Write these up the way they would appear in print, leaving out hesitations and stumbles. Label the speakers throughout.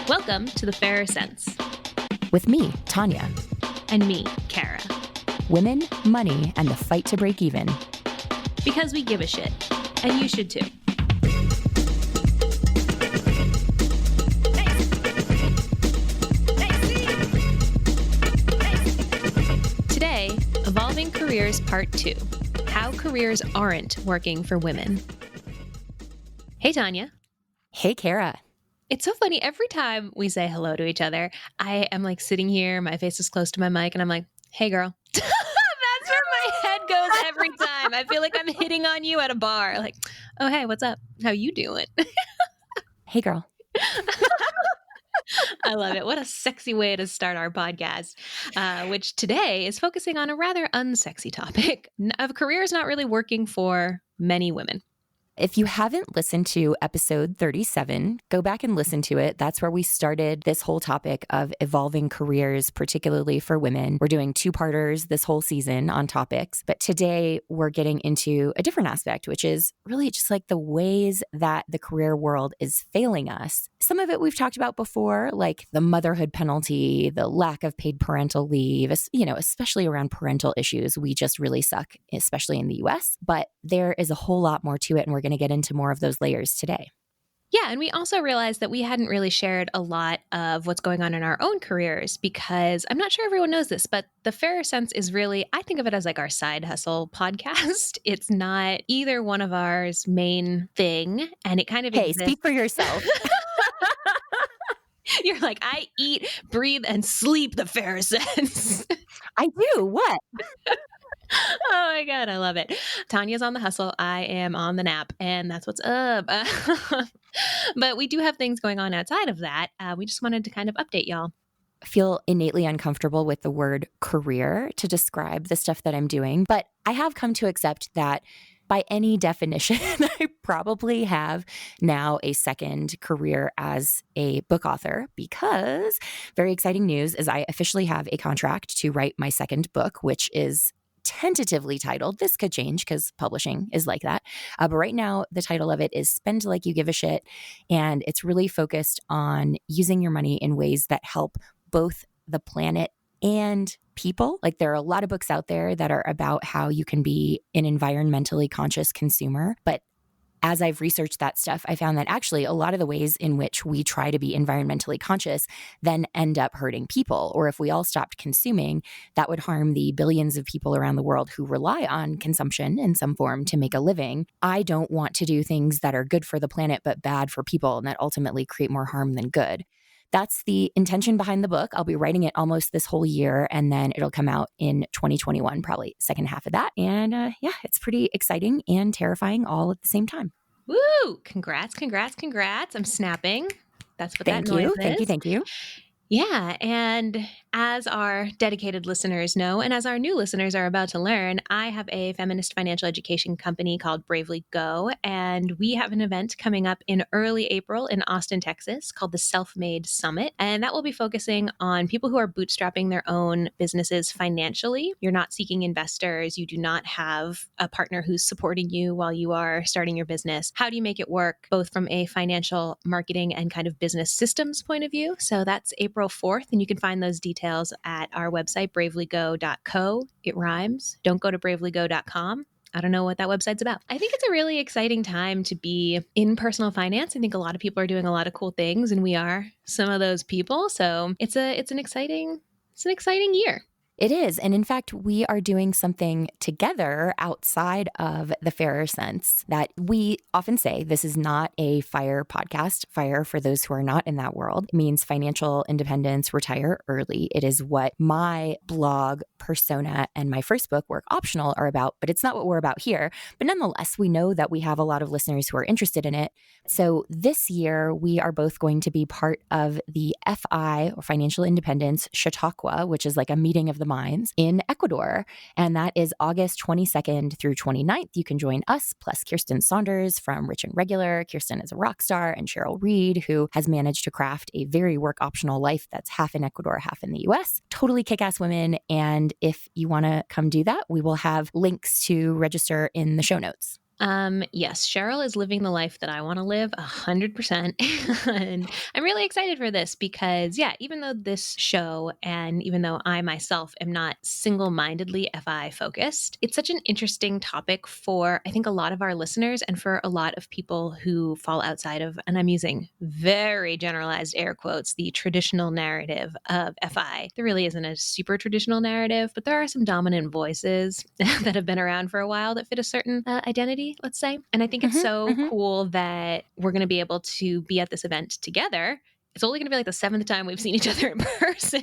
Speaker 1: Welcome to The Fairer Sense.
Speaker 2: With me, Tanya.
Speaker 1: And me, Kara.
Speaker 2: Women, money, and the fight to break even.
Speaker 1: Because we give a shit. And you should too. Today, Evolving Careers Part 2. How careers aren't working for women. Hey, Tanya.
Speaker 2: Hey, Kara.
Speaker 1: It's so funny. Every time we say hello to each other, I am like sitting here, my face is close to my mic, and I'm like, hey, girl. That's where my head goes every time. I feel like I'm hitting on you at a bar. Like, oh, hey, what's up? How you doing?
Speaker 2: Hey, girl.
Speaker 1: I love it. What a sexy way to start our podcast, which today is focusing on a rather unsexy topic of careers not really working for many women.
Speaker 2: If you haven't listened to episode 37, go back and listen to it. That's where we started this whole topic of evolving careers, particularly for women. We're doing two-parters this whole season on topics, but today we're getting into a different aspect, which is really just like the ways that the career world is failing us. Some of it we've talked about before, like the motherhood penalty, the lack of paid parental leave, especially around parental issues. We just really suck, especially in the US, but there is a whole lot more to it, and we're going to get into more of those layers today.
Speaker 1: Yeah, and we also realized that we hadn't really shared a lot of what's going on in our own careers because I'm not sure everyone knows this, but The Fairer Sense is really, I think of it as like our side hustle podcast. It's not either one of ours main thing, and it kind of
Speaker 2: Hey,
Speaker 1: exists.
Speaker 2: speak for yourself.
Speaker 1: You're like, I eat, breathe, and sleep The Fairer Sense.
Speaker 2: I do. What?
Speaker 1: Oh my God, I love it. Tanya's on the hustle. I am on the nap, and that's what's up. But we do have things going on outside of that. We just wanted to kind of update y'all.
Speaker 2: I feel innately uncomfortable with the word career to describe the stuff that I'm doing, but I have come to accept that by any definition, I probably have now a second career as a book author because very exciting news is I officially have a contract to write my second book, which is tentatively titled, this could change because publishing is like that. But right now, the title of it is Spend Like You Give a Shit. And it's really focused on using your money in ways that help both the planet and people. Like there are a lot of books out there that are about how you can be an environmentally conscious consumer. But as I've researched that stuff, I found that actually a lot of the ways in which we try to be environmentally conscious then end up hurting people. Or if we all stopped consuming, that would harm the billions of people around the world who rely on consumption in some form to make a living. I don't want to do things that are good for the planet but bad for people and that ultimately create more harm than good. That's the intention behind the book. I'll be writing it almost this whole year, and then it'll come out in 2021, probably second half of that. And it's pretty exciting and terrifying all at the same time.
Speaker 1: Woo! Congrats, congrats, congrats. I'm snapping. That's what that noise is.
Speaker 2: Thank you.
Speaker 1: Yeah, and as our dedicated listeners know, and as our new listeners are about to learn, I have a feminist financial education company called Bravely Go, and we have an event coming up in early April in Austin, Texas called the Self-Made Summit, and that will be focusing on people who are bootstrapping their own businesses financially. You're not seeking investors. You do not have a partner who's supporting you while you are starting your business. How do you make it work, both from a financial, marketing, and kind of business systems point of view? So that's April 4th, and you can find those details at our website, bravelygo.co. It rhymes. Don't go to bravelygo.com. I don't know what that website's about. I think it's a really exciting time to be in personal finance. I think a lot of people are doing a lot of cool things, and we are some of those people. So it's an exciting year.
Speaker 2: It is. And in fact, we are doing something together outside of the Fairer Sense that we often say this is not a FIRE podcast. FIRE, for those who are not in that world, means financial independence, retire early. It is what my blog persona and my first book, Work Optional, are about, but it's not what we're about here. But nonetheless, we know that we have a lot of listeners who are interested in it. So this year, we are both going to be part of the FI, or Financial Independence Chautauqua, which is like a meeting of the minds in Ecuador. And that is August 22nd through 29th. You can join us, plus Kirsten Saunders from Rich and Regular. Kirsten is a rock star, and Cheryl Reed, who has managed to craft a very work optional life that's half in Ecuador, half in the US. Totally kick-ass women. And if you want to come do that, we will have links to register in the show notes.
Speaker 1: Yes, Cheryl is living the life that I want to live 100%. And I'm really excited for this because, yeah, even though this show and even though I myself am not single-mindedly FI focused, it's such an interesting topic for, I think, a lot of our listeners and for a lot of people who fall outside of, and I'm using very generalized air quotes, the traditional narrative of FI. There really isn't a super traditional narrative, but there are some dominant voices that have been around for a while that fit a certain identity, let's say. And I think it's so cool that we're going to be able to be at this event together. It's only going to be like the 7th time we've seen each other in person.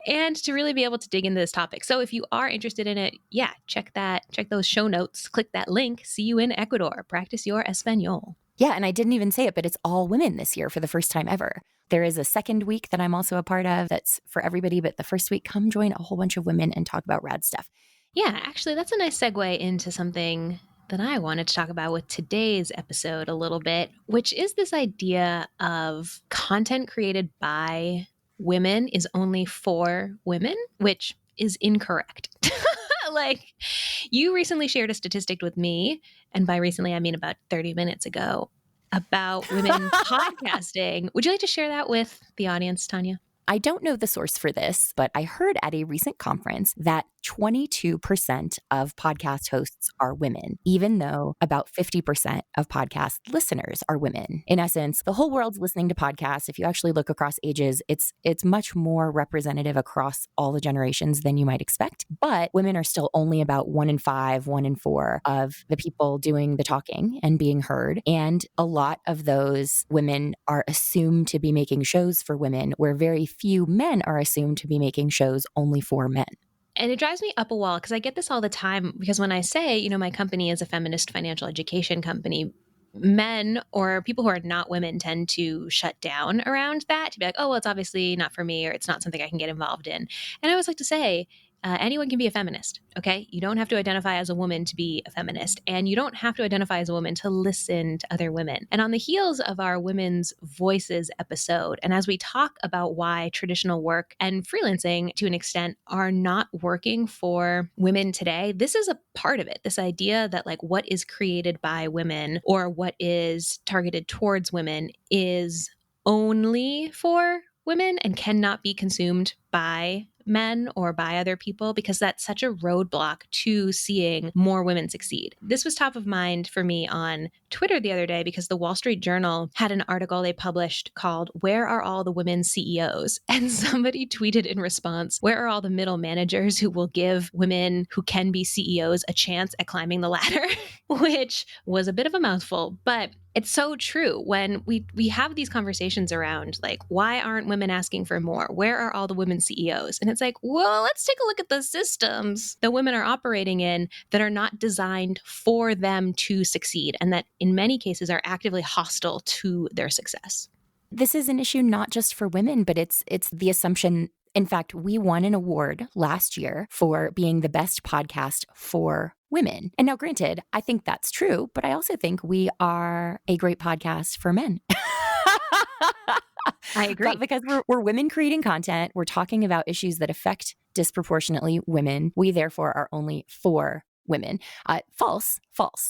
Speaker 1: And to really be able to dig into this topic. So if you are interested in it, yeah, check those show notes, click that link. See you in Ecuador. Practice your Espanol.
Speaker 2: Yeah, and I didn't even say it, but it's all women this year for the first time ever. There is a second week that I'm also a part of that's for everybody, but the first week, come join a whole bunch of women and talk about rad stuff.
Speaker 1: Yeah, actually, that's a nice segue into something that I wanted to talk about with today's episode a little bit, which is this idea of content created by women is only for women, which is incorrect. Like, you recently shared a statistic with me, and by recently, I mean about 30 minutes ago, about women podcasting. Would you like to share that with the audience, Tanya?
Speaker 2: I don't know the source for this, but I heard at a recent conference that 22% of podcast hosts are women, even though about 50% of podcast listeners are women. In essence, the whole world's listening to podcasts. If you actually look across ages, it's much more representative across all the generations than you might expect. But women are still only about 1 in 5, 1 in 4 of the people doing the talking and being heard. And a lot of those women are assumed to be making shows for women, where very few men are assumed to be making shows only for men.
Speaker 1: And it drives me up a wall because I get this all the time because when I say, my company is a feminist financial education company, men or people who are not women tend to shut down around that, to be like, oh, well, it's obviously not for me or it's not something I can get involved in. And I always like to say, anyone can be a feminist, okay? You don't have to identify as a woman to be a feminist, and you don't have to identify as a woman to listen to other women. And on the heels of our Women's Voices episode, and as we talk about why traditional work and freelancing to an extent are not working for women today, this is a part of it. This idea that like what is created by women or what is targeted towards women is only for women and cannot be consumed by men or by other people, because that's such a roadblock to seeing more women succeed. This was top of mind for me on Twitter the other day because the Wall Street Journal had an article they published called "Where Are All the Women CEOs?" And somebody tweeted in response, "Where are all the middle managers who will give women who can be CEOs a chance at climbing the ladder?" Which was a bit of a mouthful, but it's so true. When we have these conversations around like, why aren't women asking for more? Where are all the women CEOs? And it's like, well, let's take a look at the systems that women are operating in that are not designed for them to succeed and that in many cases are actively hostile to their success.
Speaker 2: This is an issue not just for women, but it's the assumption. In fact, we won an award last year for being the best podcast for women. And now, granted, I think that's true, but I also think we are a great podcast for men.
Speaker 1: I agree.
Speaker 2: But because we're women creating content, we're talking about issues that affect disproportionately women. We therefore are only for women. False.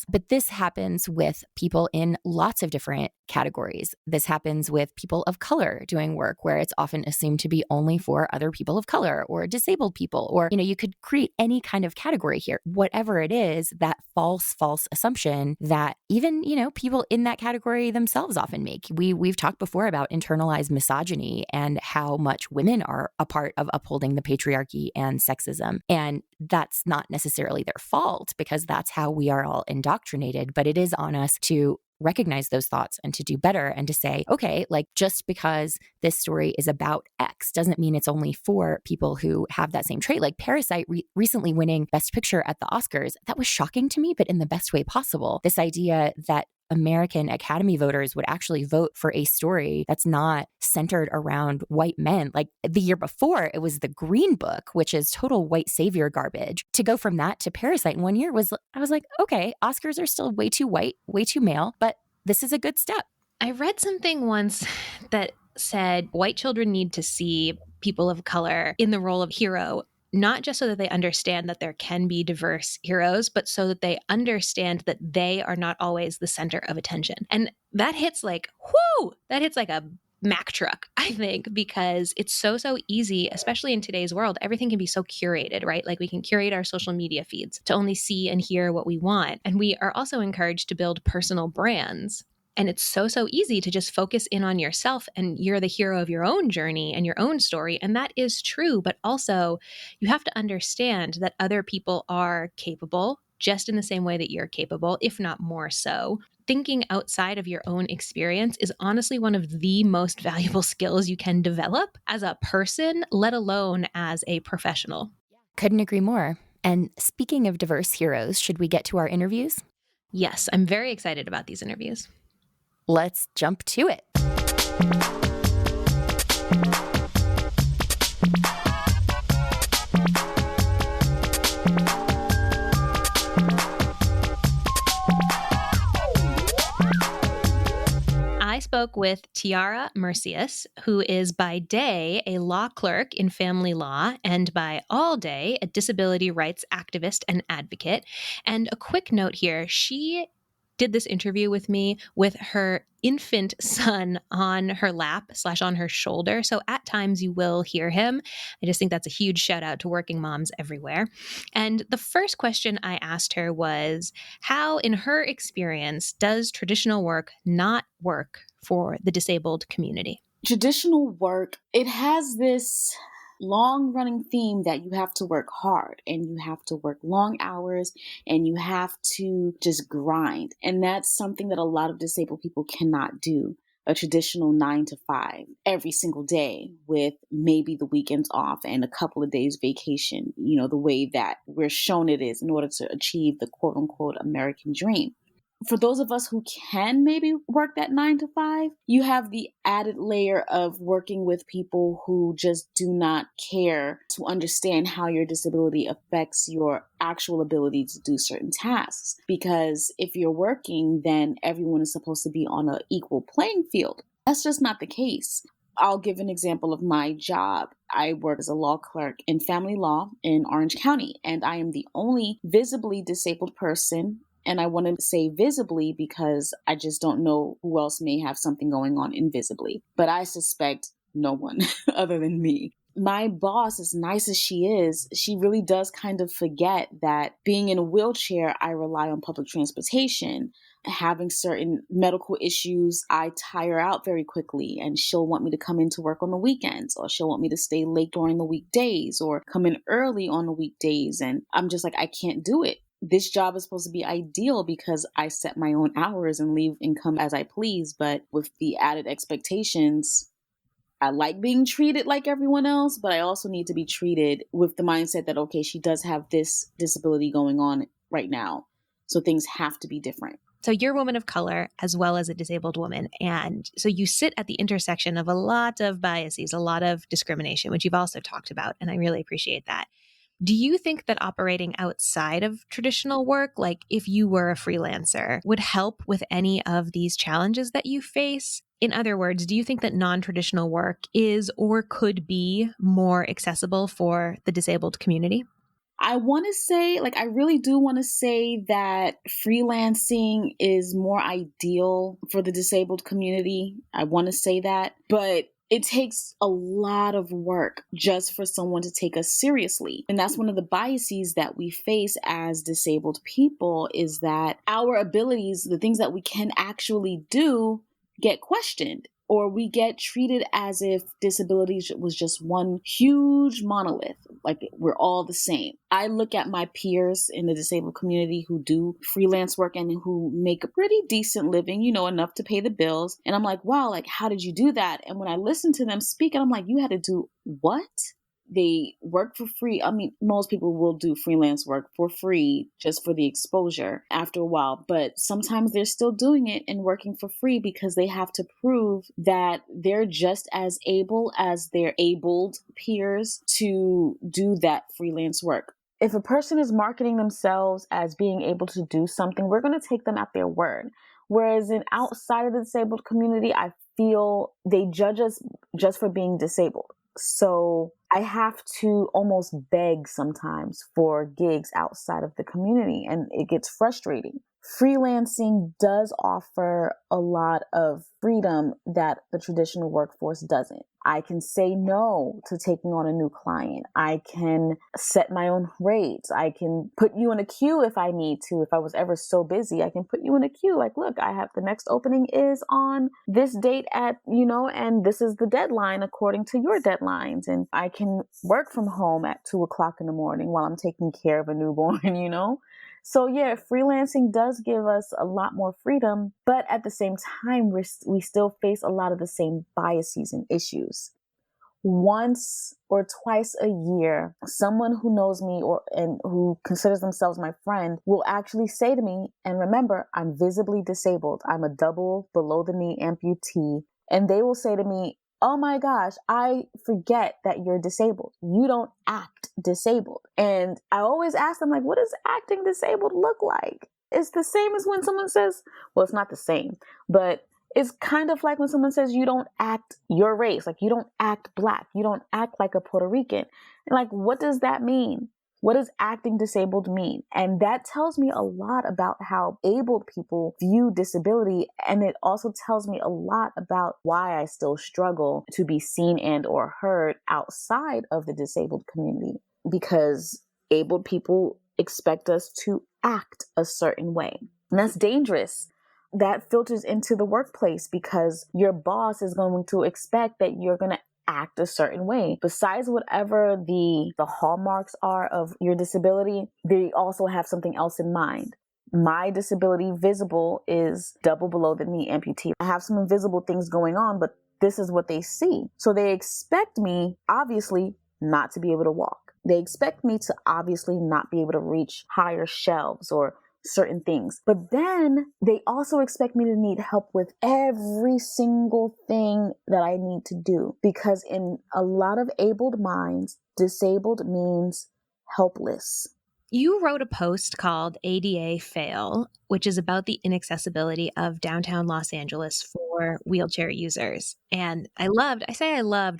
Speaker 2: But this happens with people in lots of different categories. This happens with people of color doing work where it's often assumed to be only for other people of color or disabled people, or, you could create any kind of category here. Whatever it is, that false assumption that even, people in that category themselves often make. We've talked before about internalized misogyny and how much women are a part of upholding the patriarchy and sexism. And that's not necessarily their fault because that's how we are all indoctrinated, but it is on us to recognize those thoughts and to do better and to say, okay, like just because this story is about X doesn't mean it's only for people who have that same trait. Like Parasite recently winning Best Picture at the Oscars, that was shocking to me, but in the best way possible. This idea that American Academy voters would actually vote for a story that's not centered around white men. Like the year before, it was The Green Book, which is total white savior garbage. To go from that to Parasite in 1 year I was like, okay, Oscars are still way too white, way too male, but this is a good step.
Speaker 1: I read something once that said white children need to see people of color in the role of hero not just so that they understand that there can be diverse heroes, but so that they understand that they are not always the center of attention. And that hits like, whoo, that hits like a Mack truck, I think, because it's so easy, especially in today's world. Everything can be so curated, right? Like we can curate our social media feeds to only see and hear what we want. And we are also encouraged to build personal brands. And it's so easy to just focus in on yourself, and you're the hero of your own journey and your own story. And that is true. But also, you have to understand that other people are capable just in the same way that you're capable, if not more so. Thinking outside of your own experience is honestly one of the most valuable skills you can develop as a person, let alone as a professional.
Speaker 2: Couldn't agree more. And speaking of diverse heroes, should we get to our interviews?
Speaker 1: Yes, I'm very excited about these interviews.
Speaker 2: Let's jump to it.
Speaker 1: I spoke with Tiara Mercius, who is by day a law clerk in family law and by all day a disability rights activist and advocate. And a quick note here, she did this interview with me with her infant son on her lap / on her shoulder. So at times you will hear him. I just think that's a huge shout out to working moms everywhere. And the first question I asked her was, how, in her experience, does traditional work not work for the disabled community?
Speaker 3: Traditional work, it has this long running theme that you have to work hard and you have to work long hours and you have to just grind. And that's something that a lot of disabled people cannot do. A traditional 9 to 5 every single day with maybe the weekends off and a couple of days vacation, the way that we're shown it is in order to achieve the quote unquote American dream. For those of us who can maybe work that 9 to 5, you have the added layer of working with people who just do not care to understand how your disability affects your actual ability to do certain tasks. Because if you're working, then everyone is supposed to be on an equal playing field. That's just not the case. I'll give an example of my job. I work as a law clerk in family law in Orange County, and I am the only visibly disabled person. And I want to say visibly because I just don't know who else may have something going on invisibly. But I suspect no one other than me. My boss, as nice as she is, she really does kind of forget that being in a wheelchair, I rely on public transportation. Having certain medical issues, I tire out very quickly, and she'll want me to come into work on the weekends, or she'll want me to stay late during the weekdays or come in early on the weekdays. And I'm just like, I can't do it. This job is supposed to be ideal because I set my own hours and leave and come as I please. But with the added expectations, I like being treated like everyone else, but I also need to be treated with the mindset that, okay, she does have this disability going on right now. So things have to be different.
Speaker 1: So you're a woman of color as well as a disabled woman. And so you sit at the intersection of a lot of biases, a lot of discrimination, which you've also talked about. And I really appreciate that. Do you think that operating outside of traditional work, like if you were a freelancer, would help with any of these challenges that you face? In other words, do you think that non-traditional work is or could be more accessible for the disabled community?
Speaker 3: I want to say, I really do want to say that freelancing is more ideal for the disabled community. I want to say that, but it takes a lot of work just for someone to take us seriously. And that's one of the biases that we face as disabled people, is that our abilities, the things that we can actually do, get questioned. Or we get treated as if disability was just one huge monolith, like we're all the same. I look at my peers in the disabled community who do freelance work and who make a pretty decent living, enough to pay the bills. And I'm like, wow, how did you do that? And when I listen to them speak, I'm like, you had to do what? They work for free. I mean, most people will do freelance work for free just for the exposure after a while, but sometimes they're still doing it and working for free because they have to prove that they're just as able as their abled peers to do that freelance work. If a person is marketing themselves as being able to do something, we're going to take them at their word. Whereas outside of the disabled community, I feel they judge us just for being disabled. So I have to almost beg sometimes for gigs outside of the community, and it gets frustrating. Freelancing does offer a lot of freedom that the traditional workforce doesn't. I can say no to taking on a new client. I can set my own rates. I can put you in a queue if I need to. If I was ever so busy, I can put you in a queue. Like, look, I have the next opening is on this date at, and this is the deadline according to your deadlines. And I can work from home at 2:00 in the morning while I'm taking care of a newborn. So yeah, freelancing does give us a lot more freedom, but at the same time, we still face a lot of the same biases and issues. Once or twice a year, someone who knows me and who considers themselves my friend will actually say to me, and remember, I'm visibly disabled. I'm a double below the knee amputee. And they will say to me, oh my gosh, I forget that you're disabled. You don't act disabled. And I always ask them, like, what does acting disabled look like? It's the same as when someone says, well, it's not the same, but it's kind of like when someone says you don't act your race, like you don't act Black, you don't act like a Puerto Rican. And like, what does that mean? What does acting disabled mean? And that tells me a lot about how abled people view disability. And it also tells me a lot about why I still struggle to be seen and or heard outside of the disabled community, because abled people expect us to act a certain way. And that's dangerous. That filters into the workplace because your boss is going to expect that you're going to act a certain way. Besides whatever the hallmarks are of your disability, they also have something else in mind. My disability visible is double below the knee amputee. I have some invisible things going on, but this is what they see. So they expect me, obviously, not to be able to walk. They expect me to obviously not be able to reach higher shelves or certain things. But then they also expect me to need help with every single thing that I need to do. Because in a lot of abled minds, disabled means helpless.
Speaker 1: You wrote a post called ADA Fail, which is about the inaccessibility of downtown Los Angeles for wheelchair users. And I loved,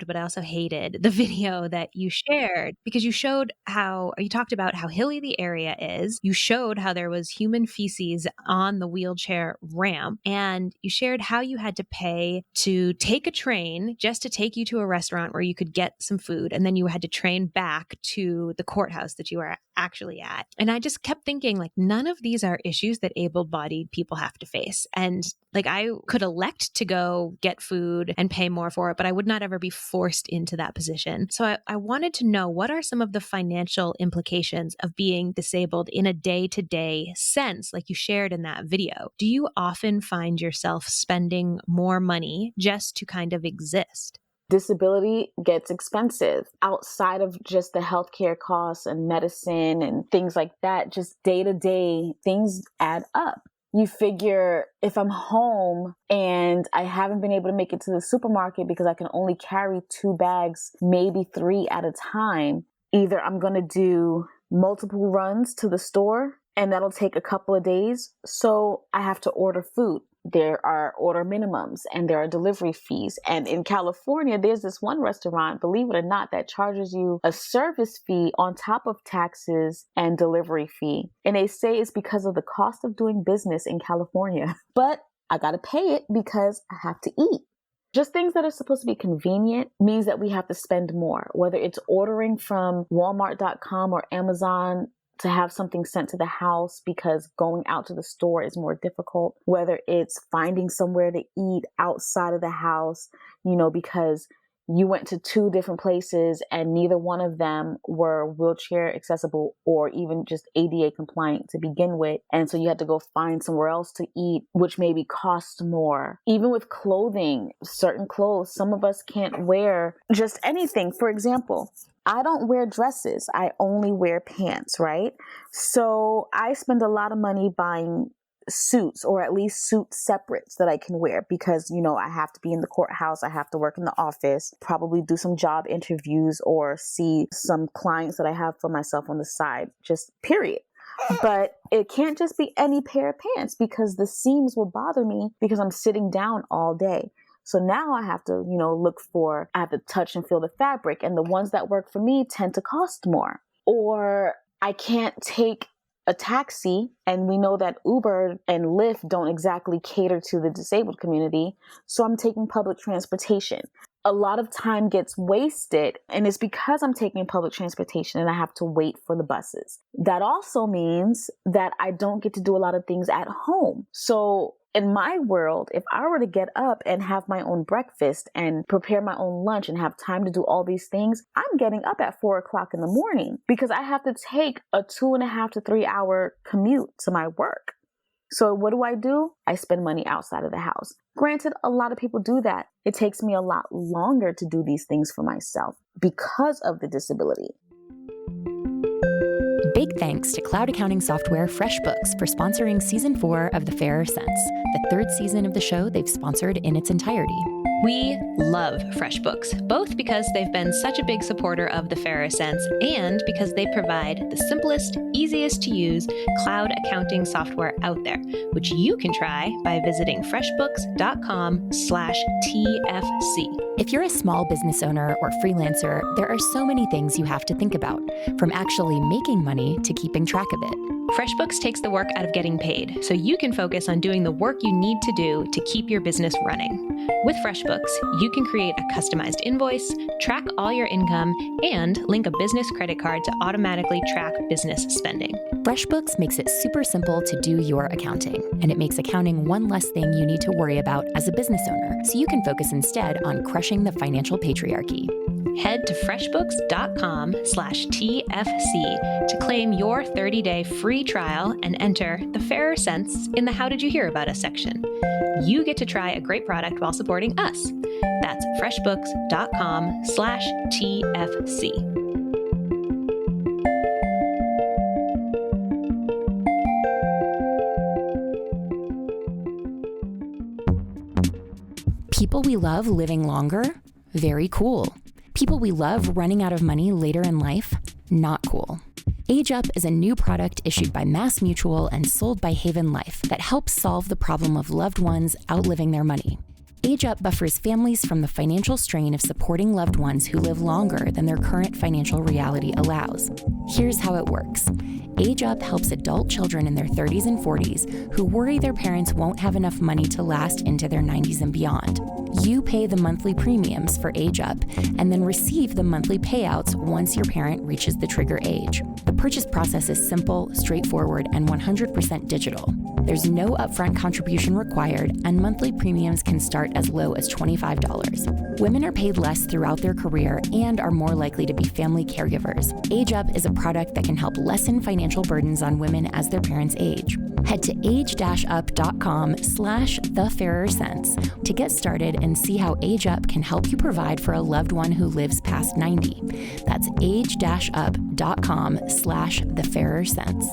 Speaker 1: but I also hated the video that you shared because you talked about how hilly the area is. You showed how there was human feces on the wheelchair ramp, and you shared how you had to pay to take a train just to take you to a restaurant where you could get some food. And then you had to train back to the courthouse that you were actually at. And I just kept thinking, like, none of these are issues that able-bodied people have to face. And like, I could elect to go get food and pay more for it, but I would not ever be forced into that position. So I wanted to know, what are some of the financial implications of being disabled in a day-to-day sense, like you shared in that video? Do you often find yourself spending more money just to kind of exist?
Speaker 3: Disability gets expensive outside of just the healthcare costs and medicine and things like that. Just day to day things add up. You figure if I'm home and I haven't been able to make it to the supermarket because I can only carry 2 bags, maybe 3 at a time, either I'm going to do multiple runs to the store and that'll take a couple of days. So I have to order food. There are order minimums and there are delivery fees. And in California, there's this one restaurant, believe it or not, that charges you a service fee on top of taxes and delivery fee. And they say it's because of the cost of doing business in California. But I got to pay it because I have to eat. Just things that are supposed to be convenient means that we have to spend more, whether it's ordering from Walmart.com or Amazon to have something sent to the house because going out to the store is more difficult, whether it's finding somewhere to eat outside of the house, because you went to 2 different places and neither one of them were wheelchair accessible or even just ADA compliant to begin with. And so you had to go find somewhere else to eat, which maybe cost more. Even with clothing, certain clothes, some of us can't wear just anything. For example, I don't wear dresses. I only wear pants, right? So I spend a lot of money buying suits, or at least suit separates that I can wear because, I have to be in the courthouse. I have to work in the office, probably do some job interviews or see some clients that I have for myself on the side, just period. But it can't just be any pair of pants because the seams will bother me because I'm sitting down all day. So now I have to, I have to touch and feel the fabric, and the ones that work for me tend to cost more. Or I can't take a taxi, and we know that Uber and Lyft don't exactly cater to the disabled community, so I'm taking public transportation. A lot of time gets wasted, and it's because I'm taking public transportation and I have to wait for the buses. That also means that I don't get to do a lot of things at home. So in my world, if I were to get up and have my own breakfast and prepare my own lunch and have time to do all these things, I'm getting up at 4:00 in the morning because I have to take a 2.5 to 3 hour commute to my work. So what do? I spend money outside of the house. Granted, a lot of people do that. It takes me a lot longer to do these things for myself because of the disability.
Speaker 2: Big thanks to cloud accounting software FreshBooks for sponsoring Season 4 of The Fairer Sense, the third season of the show they've sponsored in its entirety.
Speaker 1: We love FreshBooks, both because they've been such a big supporter of the Fairer Sense and because they provide the simplest, easiest to use cloud accounting software out there, which you can try by visiting freshbooks.com/TFC.
Speaker 2: If you're a small business owner or freelancer, there are so many things you have to think about, from actually making money to keeping track of it.
Speaker 1: FreshBooks takes the work out of getting paid, so you can focus on doing the work you need to do to keep your business running. With FreshBooks, you can create a customized invoice, track all your income, and link a business credit card to automatically track business spending.
Speaker 2: FreshBooks makes it super simple to do your accounting, and it makes accounting one less thing you need to worry about as a business owner, so you can focus instead on crushing the financial patriarchy.
Speaker 1: Head to freshbooks.com/TFC to claim your 30-day free trial and enter the Fairer Sense in the How Did You Hear About Us section. You get to try a great product while supporting us. That's freshbooks.com/TFC.
Speaker 2: People we love living longer? Very cool. People we love running out of money later in life? Not cool. Age Up is a new product issued by MassMutual and sold by Haven Life that helps solve the problem of loved ones outliving their money. Age Up buffers families from the financial strain of supporting loved ones who live longer than their current financial reality allows. Here's how it works. Age Up helps adult children in their 30s and 40s who worry their parents won't have enough money to last into their 90s and beyond. You pay the monthly premiums for Age Up and then receive the monthly payouts once your parent reaches the trigger age. The purchase process is simple, straightforward, and 100% digital. There's no upfront contribution required, and monthly premiums can start as low as $25. Women are paid less throughout their career and are more likely to be family caregivers. Age Up is a product that can help lessen financial burdens on women as their parents age. Head to age-up.com/thefairer-sense to get started and see how Age Up can help you provide for a loved one who lives past 90. That's age-up.com/thefairer-sense.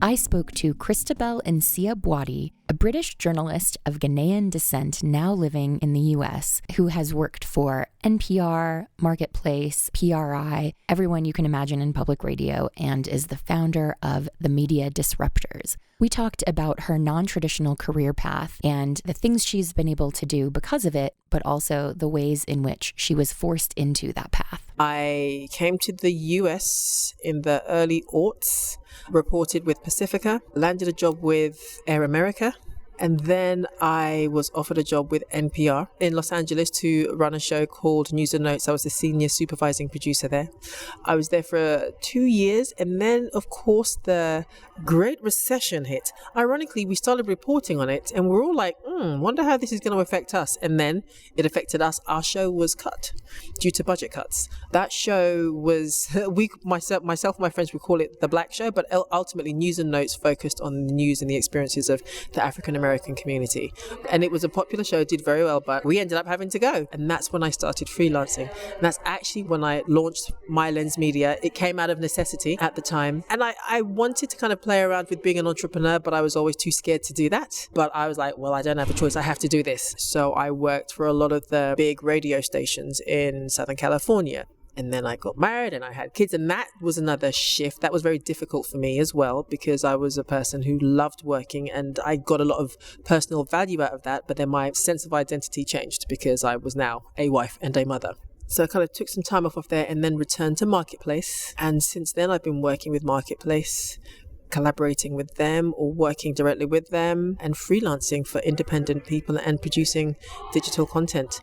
Speaker 2: I spoke to Christabel Nsiah-Buadi, a British journalist of Ghanaian descent now living in the US, who has worked for NPR, Marketplace, PRI, everyone you can imagine in public radio, and is the founder of the media disruptors. We talked about her non-traditional career path and the things she's been able to do because of it, but also the ways in which she was forced into that path.
Speaker 4: I came to the US in the early aughts, reported with Pacifica, landed a job with Air America, and then I was offered a job with NPR in Los Angeles to run a show called News and Notes. I was the senior supervising producer there. I was there for 2 years, and then, of course, the Great Recession hit. Ironically, we started reporting on it, and we're all like, wonder how this is going to affect us. And then it affected us. Our show was cut due to budget cuts. That show was, myself and my friends would call it the Black Show, but ultimately News and Notes focused on the news and the experiences of the African American community. And it was a popular show, did very well, but we ended up having to go. And that's when I started freelancing. And that's actually when I launched My Lens Media. It came out of necessity at the time. And I wanted to kind of play around with being an entrepreneur, but I was always too scared to do that. But I was like, well, I don't have a choice. I have to do this. So I worked for a lot of the big radio stations in Southern California. And then I got married and I had kids, and that was another shift. That was very difficult for me as well, because I was a person who loved working and I got a lot of personal value out of that. But then my sense of identity changed because I was now a wife and a mother. So I kind of took some time off of there and then returned to Marketplace. And since then I've been working with Marketplace, collaborating with them or working directly with them, and freelancing for independent people and producing digital content.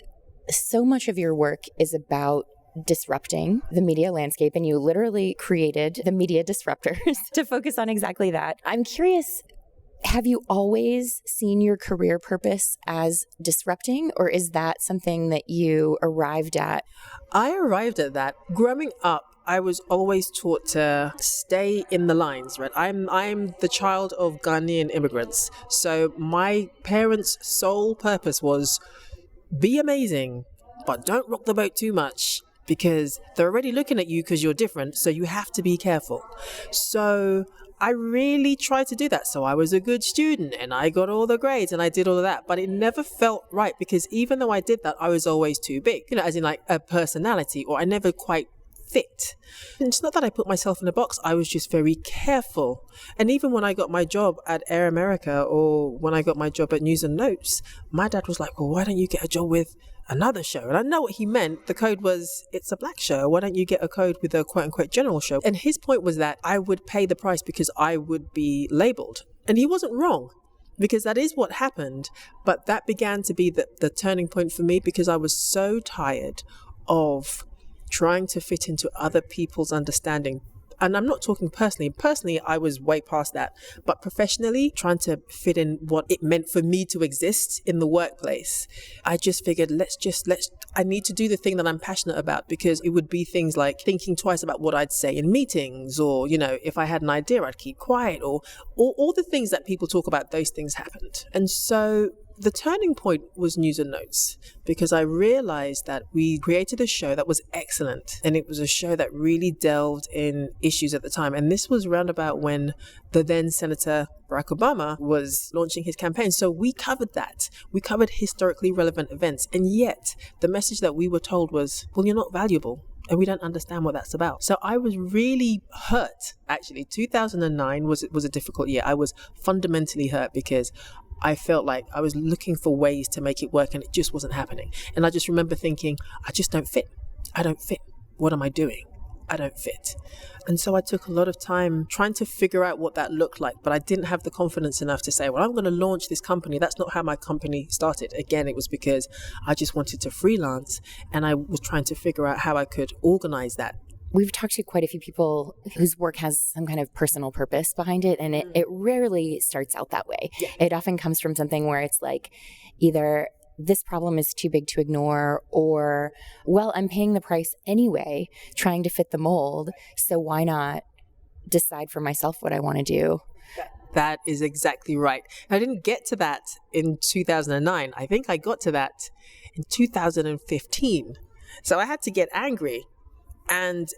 Speaker 2: So much of your work is about disrupting the media landscape, and you literally created the media disruptors to focus on exactly that. I'm curious, have you always seen your career purpose as disrupting, or is that something that you arrived at?
Speaker 4: I arrived at that. Growing up, I was always taught to stay in the lines, right? I'm the child of Ghanaian immigrants. So my parents' sole purpose was be amazing, but don't rock the boat too much, because they're already looking at you because you're different. So you have to be careful. So I really tried to do that. So I was a good student and I got all the grades and I did all of that, but it never felt right, because even though I did that, I was always too big, as in like a personality, or I never quite fit. And it's not that I put myself in a box, I was just very careful. And even when I got my job at Air America, or when I got my job at News and Notes, my dad was like, well, why don't you get a job with another show? And I know what he meant. The code was, it's a black show. Why don't you get a code with a quote unquote general show? And his point was that I would pay the price because I would be labeled. And he wasn't wrong, because that is what happened. But that began to be the turning point for me, because I was so tired of trying to fit into other people's understanding. And I'm not talking personally. Personally, I was way past that. But professionally, trying to fit in what it meant for me to exist in the workplace, I just figured, I need to do the thing that I'm passionate about, because it would be things like thinking twice about what I'd say in meetings, or, if I had an idea, I'd keep quiet, or all the things that people talk about, those things happened. And so the turning point was News and Notes, because I realized that we created a show that was excellent, and it was a show that really delved in issues at the time. And this was round about when the then Senator Barack Obama was launching his campaign. So we covered that. We covered historically relevant events. And yet the message that we were told was, well, you're not valuable, and we don't understand what that's about. So I was really hurt. Actually, 2009 was a difficult year. I was fundamentally hurt, because I felt like I was looking for ways to make it work and it just wasn't happening. And I just remember thinking, I just don't fit. I don't fit. What am I doing? I don't fit. And so I took a lot of time trying to figure out what that looked like, but I didn't have the confidence enough to say, well, I'm going to launch this company. That's not how my company started. Again, it was because I just wanted to freelance, and I was trying to figure out how I could organize that.
Speaker 2: We've talked to quite a few people whose work has some kind of personal purpose behind it, and it rarely starts out that way. Yeah. It often comes from something where it's like, either this problem is too big to ignore, or, well, I'm paying the price anyway, trying to fit the mold, so why not decide for myself what I want to do?
Speaker 4: That is exactly right. I didn't get to that in 2009. I think I got to that in 2015. So I had to get angry. And,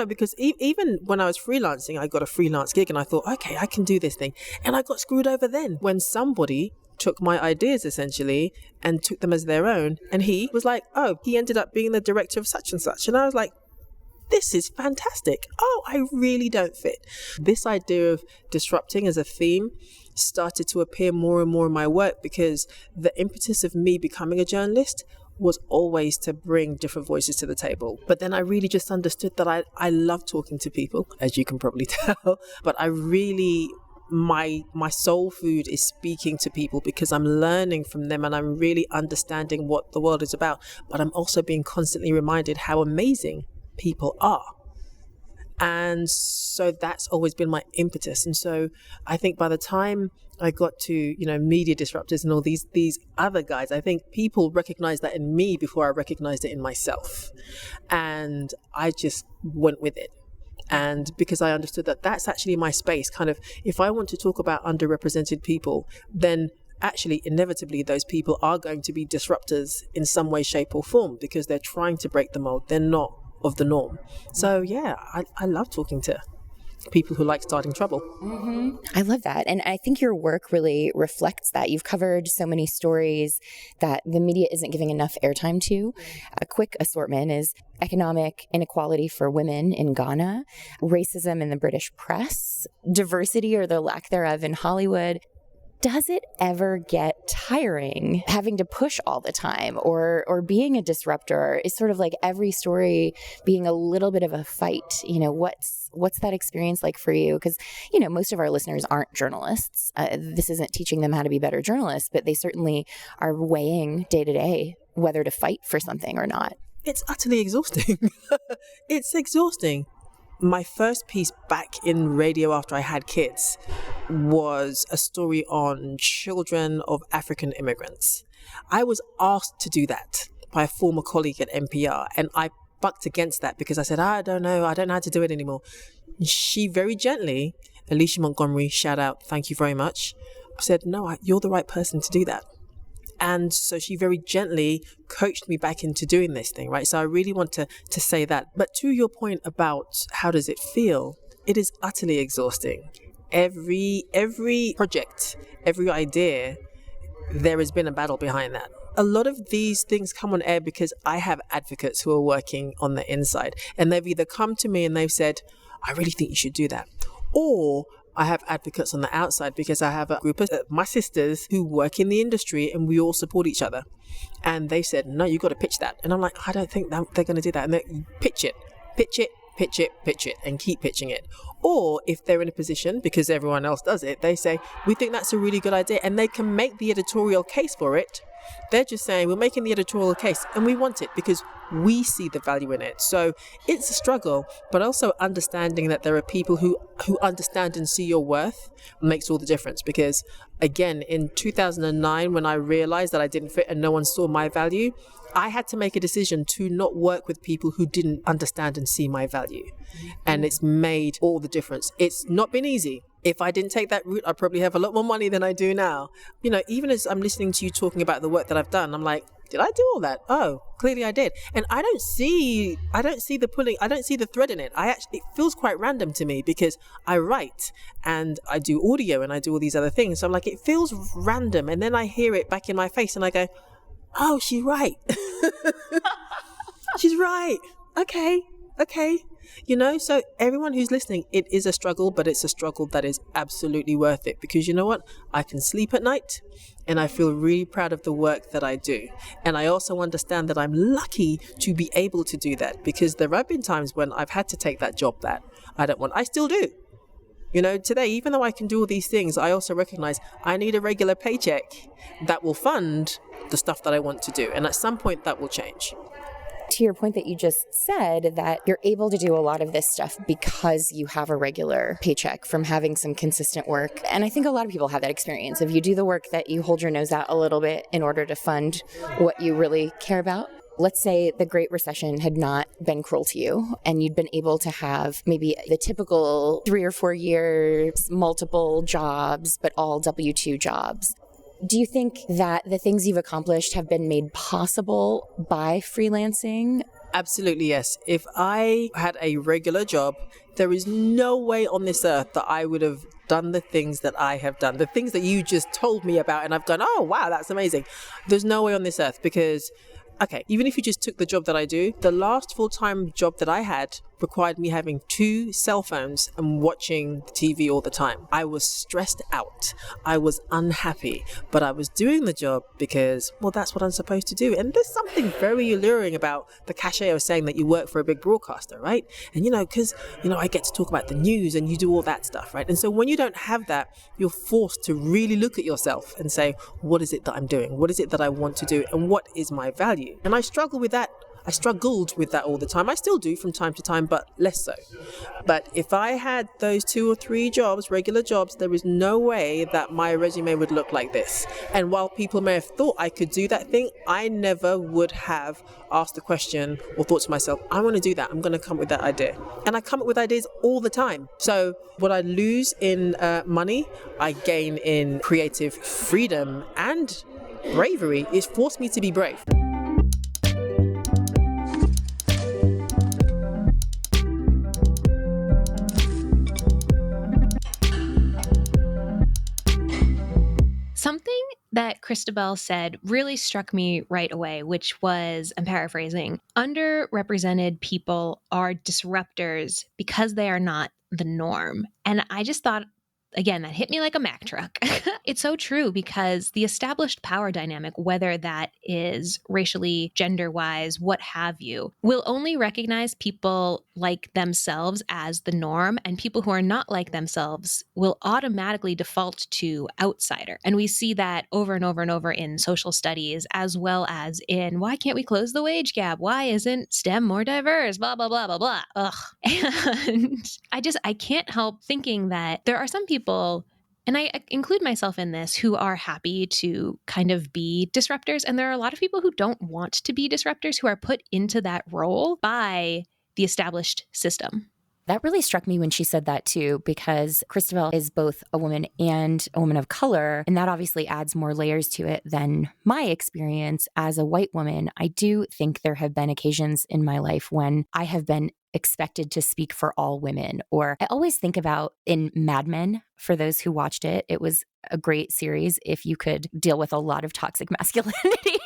Speaker 4: because even when I was freelancing, I got a freelance gig and I thought, okay, I can do this thing. And I got screwed over then when somebody took my ideas essentially and took them as their own. And he was like, oh, he ended up being the director of such and such. And I was like, this is fantastic. Oh, I really don't fit. This idea of disrupting as a theme started to appear more and more in my work, because the impetus of me becoming a journalist was always to bring different voices to the table. But then I really just understood that I love talking to people, as you can probably tell. But I really, my soul food is speaking to people, because I'm learning from them and I'm really understanding what the world is about. But I'm also being constantly reminded how amazing people are. And so that's always been my impetus. And so I think by the time I got to, media disruptors and all these other guys, I think people recognized that in me before I recognized it in myself. And I just went with it. And because I understood that that's actually my space, kind of, if I want to talk about underrepresented people, then actually inevitably those people are going to be disruptors in some way, shape or form, because they're trying to break the mold. They're not of the norm. So yeah, I love talking to people who like starting trouble.
Speaker 2: I love that. And I think your work really reflects that. You've covered so many stories that the media isn't giving enough airtime to. A quick assortment is economic inequality for women in Ghana, racism in the British press, diversity or the lack thereof in Hollywood. Does it ever get tiring having to push all the time, or being a disruptor is sort of like every story being a little bit of a fight? What's that experience like for you? Because, most of our listeners aren't journalists. This isn't teaching them how to be better journalists, but they certainly are weighing day to day whether to fight for something or not.
Speaker 4: It's utterly exhausting. It's exhausting. My first piece back in radio after I had kids was a story on children of African immigrants. I was asked to do that by a former colleague at NPR, and I bucked against that because I said, I don't know how to do it anymore. She very gently, Alicia Montgomery, shout out, thank you very much, said, no, you're the right person to do that. And so she very gently coached me back into doing this thing, right? So I really want to say that. But to your point about how does it feel, it is utterly exhausting. Every project, every idea, there has been a battle behind that. A lot of these things come on air because I have advocates who are working on the inside, and they've either come to me and they've said, I really think you should do that. Or I have advocates on the outside because I have a group of my sisters who work in the industry and we all support each other. And they said, no, you got to pitch that. And I'm like, I don't think that they're going to do that. And they pitch it, and keep pitching it. Or if they're in a position, because everyone else does it, they say, we think that's a really good idea. And they can make the editorial case for it. They're just saying, we're making the editorial case and we want it because we see the value in it. So it's a struggle, but also understanding that there are people who understand and see your worth makes all the difference. Because again, in 2009, when I realized that I didn't fit and no one saw my value, I had to make a decision to not work with people who didn't understand and see my value. And it's made all the difference. It's not been easy. If I didn't take that route, I'd probably have a lot more money than I do now. Even as I'm listening to you talking about the work that I've done, I'm like, did I do all that? Oh, clearly I did. And I don't see the pulling, I don't see the thread in it. It feels quite random to me because I write and I do audio and I do all these other things. So I'm like, it feels random. And then I hear it back in my face and I go, oh, she's right. She's right. Okay. So everyone who's listening, it is a struggle, but it's a struggle that is absolutely worth it because you know what? I can sleep at night and I feel really proud of the work that I do. And I also understand that I'm lucky to be able to do that because there have been times when I've had to take that job that I don't want. I still do. Today, even though I can do all these things, I also recognize I need a regular paycheck that will fund the stuff that I want to do. And at some point that will change.
Speaker 2: To your point that you just said, that you're able to do a lot of this stuff because you have a regular paycheck from having some consistent work. And I think a lot of people have that experience. If you do the work that you hold your nose out a little bit in order to fund what you really care about. Let's say the Great Recession had not been cruel to you and you'd been able to have maybe the typical 3 or 4 years, multiple jobs, but all W-2 jobs. Do you think that the things you've accomplished have been made possible by freelancing?
Speaker 4: Absolutely, yes. If I had a regular job, there is no way on this earth that I would have done the things that I have done, the things that you just told me about, and I've gone, oh, wow, that's amazing. There's no way on this earth because, okay, even if you just took the job that I do, the last full-time job that I had required me having 2 cell phones and watching TV all the time. I was stressed out. I was unhappy, but I was doing the job because, well, that's what I'm supposed to do. And there's something very alluring about the cachet of saying that you work for a big broadcaster, right? And, because, I get to talk about the news and you do all that stuff, right? And so when you don't have that, you're forced to really look at yourself and say, what is it that I'm doing? What is it that I want to do? And what is my value? And I struggle with that. I struggled with that all the time. I still do from time to time, but less so. But if I had those 2 or 3 jobs, regular jobs, there is no way that my resume would look like this. And while people may have thought I could do that thing, I never would have asked the question or thought to myself, I want to do that. I'm going to come up with that idea. And I come up with ideas all the time. So what I lose in money, I gain in creative freedom and bravery. It's forced me to be brave.
Speaker 1: Christabel said really struck me right away, which was, I'm paraphrasing, underrepresented people are disruptors because they are not the norm. And I just thought, again, that hit me like a Mack truck. It's so true because the established power dynamic, whether that is racially, gender wise, what have you, will only recognize people like themselves as the norm, and people who are not like themselves will automatically default to outsider. And we see that over and over and over in social studies, as well as in why can't we close the wage gap? Why isn't STEM more diverse? Blah, blah, blah, blah, blah. Ugh. And I can't help thinking that there are some people, and I include myself in this, who are happy to kind of be disruptors. And there are a lot of people who don't want to be disruptors, who are put into that role by the established system.
Speaker 2: That really struck me when she said that too, because Christabel is both a woman and a woman of color. And that obviously adds more layers to it than my experience as a white woman. I do think there have been occasions in my life when I have been expected to speak for all women. Or I always think about in Mad Men, for those who watched it, it was a great series if you could deal with a lot of toxic masculinity.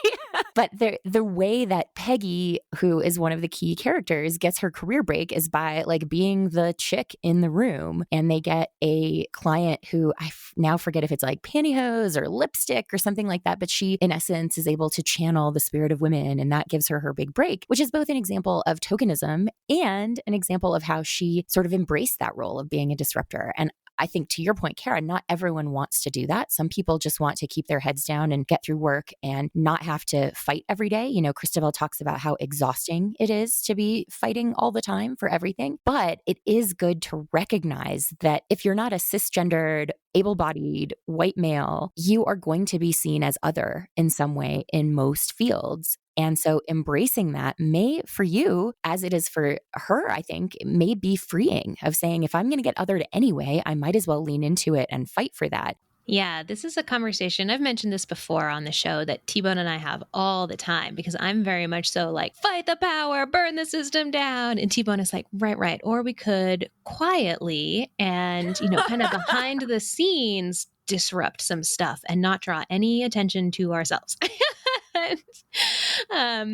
Speaker 2: But the way that Peggy, who is one of the key characters, gets her career break is by like being the chick in the room. And they get a client who now forget if it's like pantyhose or lipstick or something like that. But she, in essence, is able to channel the spirit of women. And that gives her big break, which is both an example of tokenism and an example of how she sort of embraced that role of being a disruptor. And I think to your point, Kara, not everyone wants to do that. Some people just want to keep their heads down and get through work and not have to fight every day. You know, Christabel talks about how exhausting it is to be fighting all the time for everything. But it is good to recognize that if you're not a cisgendered, able-bodied white male, you are going to be seen as other in some way in most fields. And so embracing that may, for you, as it is for her, I think, it may be freeing of saying, if I'm going to get othered anyway, I might as well lean into it and fight for that.
Speaker 1: Yeah, this is a conversation. I've mentioned this before on the show that T-Bone and I have all the time, because I'm very much so like, fight the power, burn the system down. And T-Bone is like, right. Or we could quietly and, kind of behind the scenes disrupt some stuff and not draw any attention to ourselves.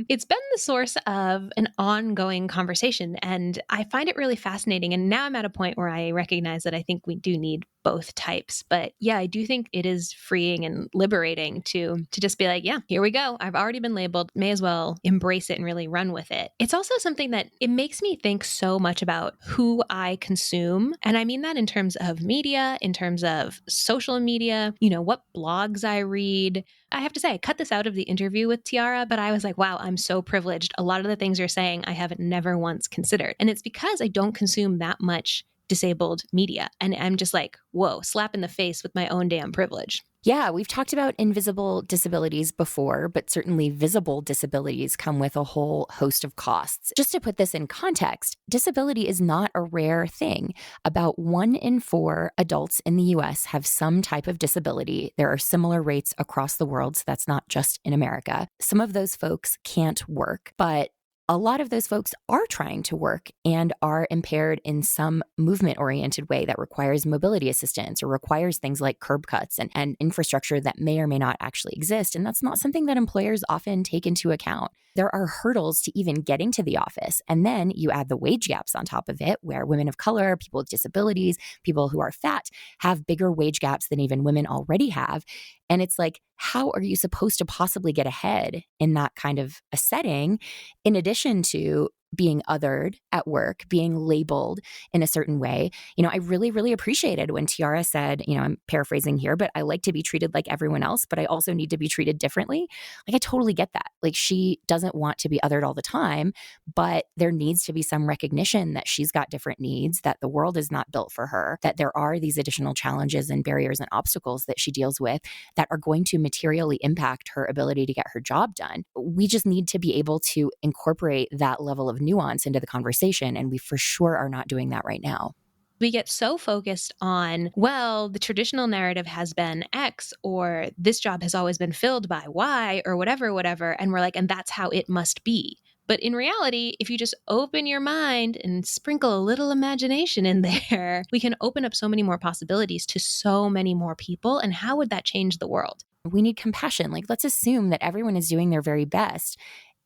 Speaker 1: It's been the source of an ongoing conversation, and I find it really fascinating. And now I'm at a point where I recognize that I think we do need both types. But yeah, I do think it is freeing and liberating to just be like, yeah, here we go. I've already been labeled. May as well embrace it and really run with it. It's also something that it makes me think so much about who I consume. And I mean that in terms of media, in terms of social media, what blogs I read. I have to say, I cut this out of the interview with Tiara, but I was like, wow, I'm so privileged. A lot of the things you're saying, I have never once considered. And it's because I don't consume that much disabled media. And I'm just like, whoa, slap in the face with my own damn privilege.
Speaker 2: Yeah, we've talked about invisible disabilities before, but certainly visible disabilities come with a whole host of costs. Just to put this in context, disability is not a rare thing. About 1 in 4 adults in the US have some type of disability. There are similar rates across the world, so that's not just in America. Some of those folks can't work, but a lot of those folks are trying to work and are impaired in some movement-oriented way that requires mobility assistance or requires things like curb cuts and infrastructure that may or may not actually exist. And that's not something that employers often take into account. There are hurdles to even getting to the office. And then you add the wage gaps on top of it, where women of color, people with disabilities, people who are fat have bigger wage gaps than even women already have. And it's like, how are you supposed to possibly get ahead in that kind of a setting, in addition to being othered at work, being labeled in a certain way? I really, really appreciated when Tiara said, I'm paraphrasing here, but I like to be treated like everyone else, but I also need to be treated differently. Like, I totally get that. Like, she doesn't want to be othered all the time, but there needs to be some recognition that she's got different needs, that the world is not built for her, that there are these additional challenges and barriers and obstacles that she deals with that are going to materially impact her ability to get her job done. We just need to be able to incorporate that level of nuance into the conversation, and we for sure are not doing that right now.
Speaker 1: We get so focused on, well, the traditional narrative has been X, or this job has always been filled by Y, or whatever. And we're like, and that's how it must be. But in reality, if you just open your mind and sprinkle a little imagination in there, we can open up so many more possibilities to so many more people. And how would that change the world?
Speaker 2: We need compassion. Like, let's assume that everyone is doing their very best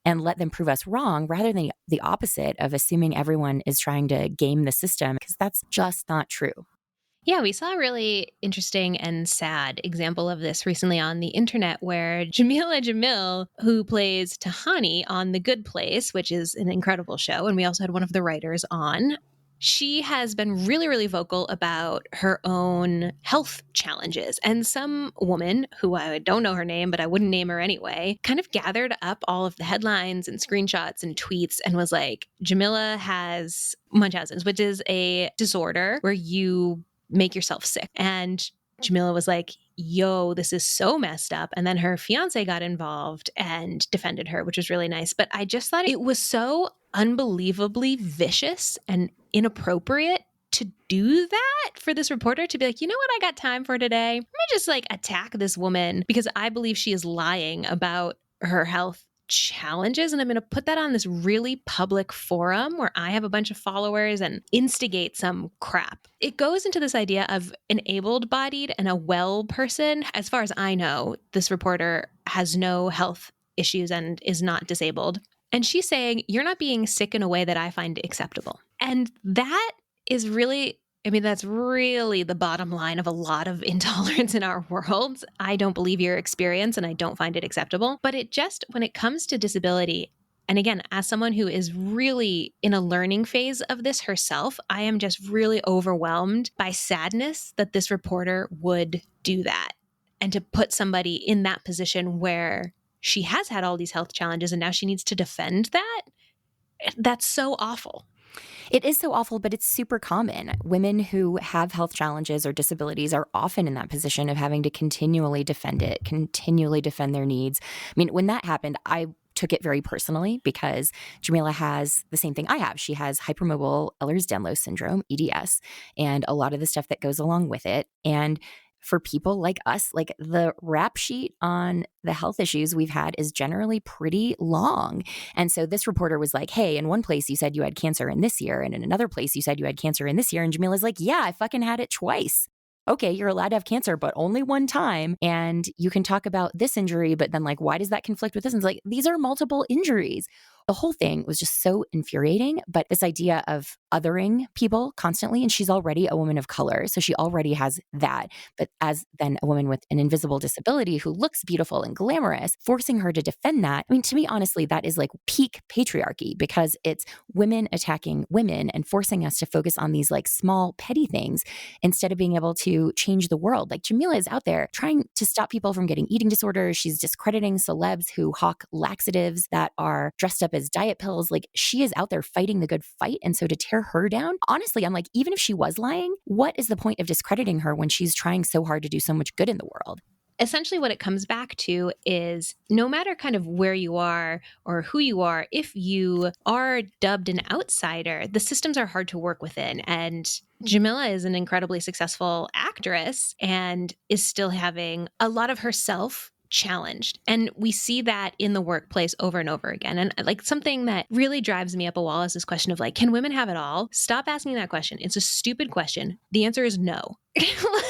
Speaker 2: and let them prove us wrong rather than the opposite of assuming everyone is trying to game the system, because that's just not true.
Speaker 1: Yeah, we saw a really interesting and sad example of this recently on the internet where Jameela Jamil, who plays Tahani on The Good Place, which is an incredible show, and we also had one of the writers on, she has been really, really vocal about her own health challenges. And some woman, who I don't know her name, but I wouldn't name her anyway, kind of gathered up all of the headlines and screenshots and tweets and was like, Jamila has Munchausen's, which is a disorder where you make yourself sick. And Jamila was like, yo, this is so messed up. And then her fiance got involved and defended her, which was really nice. But I just thought it was so unbelievably vicious and inappropriate to do that for this reporter to be like, you know what I got time for today? Let me just like attack this woman because I believe she is lying about her health challenges, and I'm going to put that on this really public forum where I have a bunch of followers and instigate some crap. It goes into this idea of an able-bodied and a well person. As far as I know, this reporter has no health issues and is not disabled. And she's saying, you're not being sick in a way that I find acceptable. And that is really, I mean, that's really the bottom line of a lot of intolerance in our world. I don't believe your experience and I don't find it acceptable. But it just, when it comes to disability, and again, as someone who is really in a learning phase of this herself, I am just really overwhelmed by sadness that this reporter would do that. And to put somebody in that position where she has had all these health challenges and now she needs to defend that, that's so awful.
Speaker 2: It is so awful, but it's super common. Women who have health challenges or disabilities are often in that position of having to continually defend it, continually defend their needs. I mean, when that happened, I took it very personally because Jamila has the same thing I have. She has hypermobile Ehlers-Danlos syndrome, EDS, and a lot of the stuff that goes along with it. And for people like us, like the rap sheet on the health issues we've had is generally pretty long. And so this reporter was like, hey, in one place you said you had cancer in this year, and in another place you said you had cancer in this year. And Jamila's like, yeah, I fucking had it twice. Okay, you're allowed to have cancer, but only one time. And you can talk about this injury, but then like, why does that conflict with this? And it's like, these are multiple injuries. The whole thing was just so infuriating. But this idea of othering people constantly, and she's already a woman of color, so she already has that. But as then a woman with an invisible disability who looks beautiful and glamorous, forcing her to defend that, I mean, to me, honestly, that is like peak patriarchy because it's women attacking women and forcing us to focus on these like small, petty things instead of being able to change the world. Like Jamila is out there trying to stop people from getting eating disorders. She's discrediting celebs who hawk laxatives that are dressed up as diet pills. Like she is out there fighting the good fight. And so to tear her down, honestly, I'm like, even if she was lying, what is the point of discrediting her when she's trying so hard to do so much good in the world?
Speaker 1: Essentially, what it comes back to is no matter kind of where you are or who you are, if you are dubbed an outsider, the systems are hard to work within. And Jamila is an incredibly successful actress and is still having a lot of herself challenged. And we see that in the workplace over and over again. And like something that really drives me up a wall is this question of like, can women have it all? Stop asking that question. It's a stupid question. The answer is no.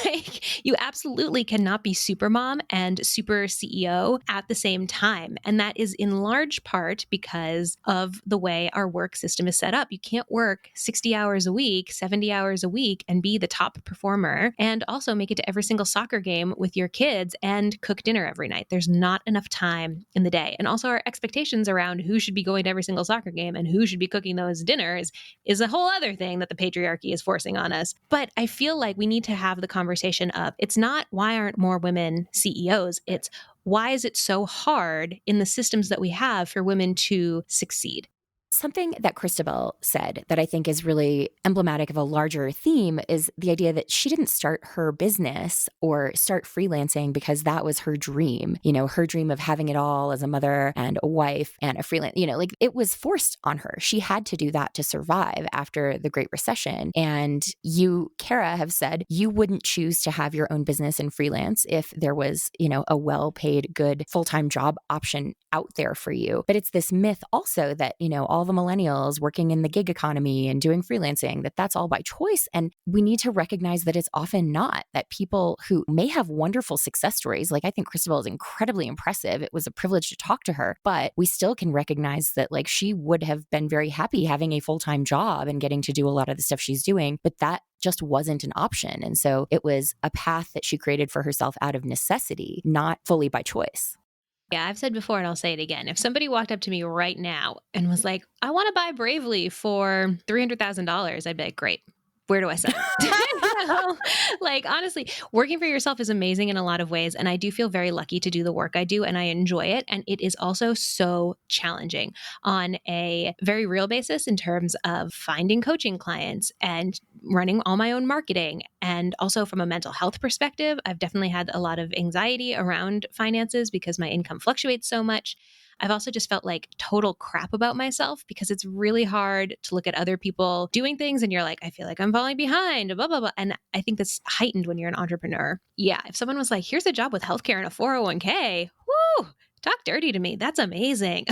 Speaker 1: Like you absolutely cannot be super mom and super CEO at the same time. And that is in large part because of the way our work system is set up. You can't work 60 hours a week, 70 hours a week and be the top performer and also make it to every single soccer game with your kids and cook dinner every night. There's not enough time in the day. And also our expectations around who should be going to every single soccer game and who should be cooking those dinners is a whole other thing that the patriarchy is forcing on us. But I feel like we need to have the conversation of it's not why aren't more women CEOs? It's why is it so hard in the systems that we have for women to succeed?
Speaker 2: Something that Christabel said that I think is really emblematic of a larger theme is the idea that she didn't start her business or start freelancing because that was her dream, her dream of having it all as a mother and a wife and a freelance, like it was forced on her. She had to do that to survive after the Great Recession. And you, Kara, have said you wouldn't choose to have your own business and freelance if there was, a well-paid, good full-time job option out there for you. But it's this myth also that, all all the millennials working in the gig economy and doing freelancing, that's all by choice. And we need to recognize that it's often not, that people who may have wonderful success stories, like I think Christabel is incredibly impressive. It was a privilege to talk to her, but we still can recognize that like she would have been very happy having a full-time job and getting to do a lot of the stuff she's doing, but that just wasn't an option. And so it was a path that she created for herself out of necessity, not fully by choice.
Speaker 1: Yeah, I've said before and I'll say it again. If somebody walked up to me right now and was like, I want to buy Bravely for $300,000, I'd be like, great. Where do I sign? Like, honestly, working for yourself is amazing in a lot of ways. And I do feel very lucky to do the work I do and I enjoy it. And it is also so challenging on a very real basis in terms of finding coaching clients and running all my own marketing. And also from a mental health perspective, I've definitely had a lot of anxiety around finances because my income fluctuates so much. I've also just felt like total crap about myself because it's really hard to look at other people doing things and you're like, I feel like I'm falling behind, blah, blah, blah. And I think that's heightened when you're an entrepreneur. Yeah. If someone was like, here's a job with healthcare and a 401k, whoo, talk dirty to me. That's amazing.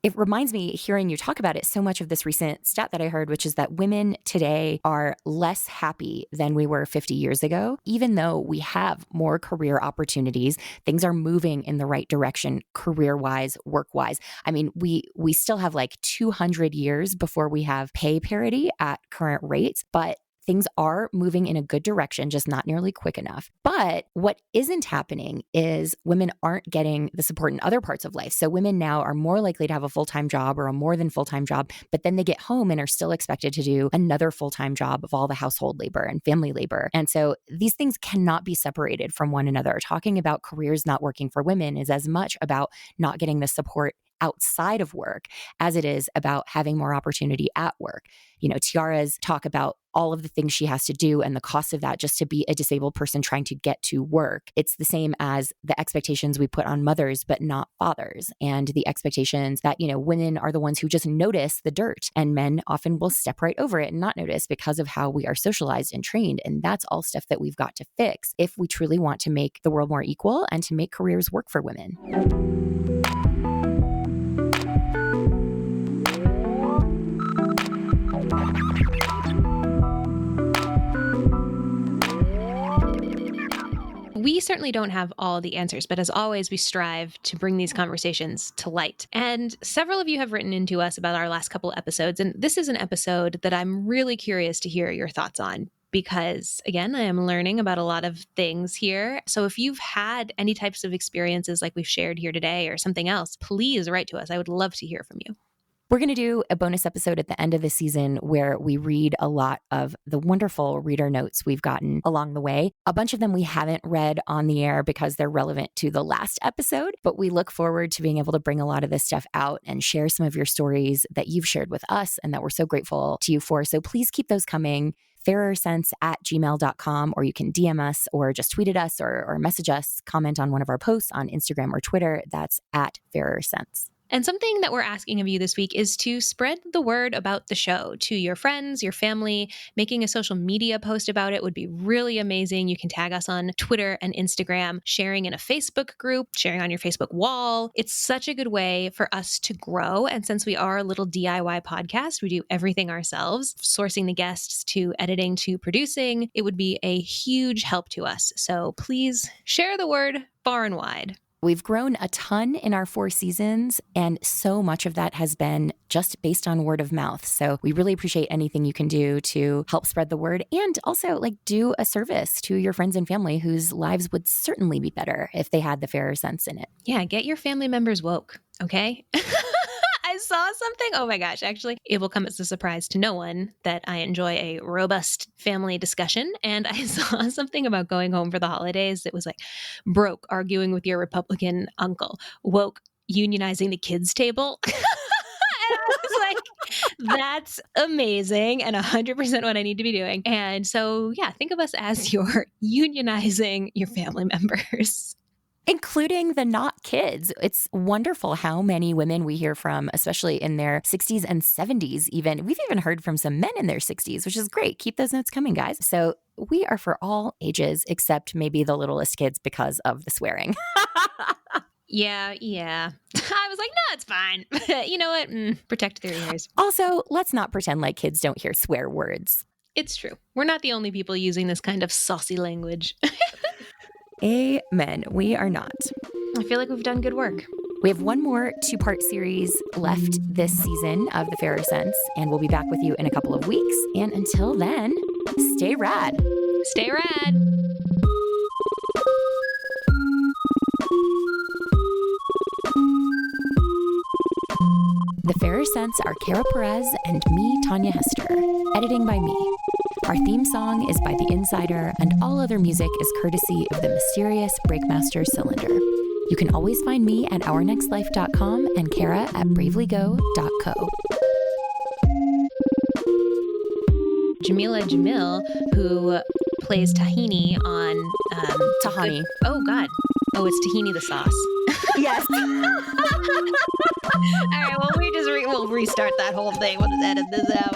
Speaker 2: It reminds me, hearing you talk about it, so much of this recent stat that I heard, which is that women today are less happy than we were 50 years ago, even though we have more career opportunities. Things are moving in the right direction, career-wise, work-wise. I mean, we still have like 200 years before we have pay parity at current rates, but things are moving in a good direction, just not nearly quick enough. But what isn't happening is women aren't getting the support in other parts of life. So women now are more likely to have a full-time job or a more than full-time job, but then they get home and are still expected to do another full-time job of all the household labor and family labor. And so these things cannot be separated from one another. Talking about careers not working for women is as much about not getting the support outside of work as it is about having more opportunity at work. You know, Tiara's talk about all of the things she has to do and the cost of that just to be a disabled person trying to get to work. It's the same as the expectations we put on mothers, but not fathers. And the expectations that, you know, women are the ones who just notice the dirt and men often will step right over it and not notice because of how we are socialized and trained. And that's all stuff that we've got to fix if we truly want to make the world more equal and to make careers work for women.
Speaker 1: We certainly don't have all the answers, but as always, we strive to bring these conversations to light. And several of you have written into us about our last couple episodes, and this is an episode that I'm really curious to hear your thoughts on because, again, I am learning about a lot of things here. So if you've had any types of experiences like we've shared here today or something else, please write to us. I would love to hear from you.
Speaker 2: We're going to do a bonus episode at the end of the season where we read a lot of the wonderful reader notes we've gotten along the way. A bunch of them we haven't read on the air because they're relevant to the last episode, but we look forward to being able to bring a lot of this stuff out and share some of your stories that you've shared with us and that we're so grateful to you for. So please keep those coming. fairersense@gmail.com, or you can DM us or just tweet at us or message us, comment on one of our posts on Instagram or Twitter. That's @fairersense.
Speaker 1: And something that we're asking of you this week is to spread the word about the show to your friends, your family. Making a social media post about it would be really amazing. You can tag us on Twitter and Instagram, sharing in a Facebook group, sharing on your Facebook wall. It's such a good way for us to grow. And since we are a little DIY podcast, we do everything ourselves, sourcing the guests to editing to producing. It would be a huge help to us. So please share the word far and wide.
Speaker 2: We've grown a ton in our 4 seasons, and so much of that has been just based on word of mouth. So we really appreciate anything you can do to help spread the word and also like do a service to your friends and family whose lives would certainly be better if they had the fairer sense in it.
Speaker 1: Yeah, get your family members woke, okay? I saw something. Oh my gosh. Actually, it will come as a surprise to no one that I enjoy a robust family discussion. And I saw something about going home for the holidays. It was like broke arguing with your Republican uncle, woke unionizing the kids' table. And I was like, that's amazing and 100% what I need to be doing. And so, yeah, think of us as you're unionizing your family members.
Speaker 2: Including the not kids. It's wonderful how many women we hear from, especially in their 60s and 70s even. We've even heard from some men in their 60s, which is great. Keep those notes coming, guys. So we are for all ages, except maybe the littlest kids because of the swearing.
Speaker 1: Yeah. I was like, no, it's fine. You know what? Protect their ears.
Speaker 2: Also, let's not pretend like kids don't hear swear words.
Speaker 1: It's true. We're not the only people using this kind of saucy language.
Speaker 2: Amen. We are not.
Speaker 1: I feel like we've done good work.
Speaker 2: We have one more 2-part series left this season of The Fairer Sense, and we'll be back with you in a couple of weeks. And until then, stay rad.
Speaker 1: Stay rad.
Speaker 2: The Fairer Sense are Kara Perez and me, Tanya Hester. Editing by me. Our theme song is by The Insider, and all other music is courtesy of the mysterious Breakmaster Cylinder. You can always find me at ournextlife.com and Kara at bravelygo.co.
Speaker 1: Jamila Jamil, who plays Tahini on...
Speaker 2: Tahani.
Speaker 1: Oh, God. Oh, it's Tahini the sauce.
Speaker 2: Yes.
Speaker 1: All right, well, we'll restart that whole thing. We'll just edit this out.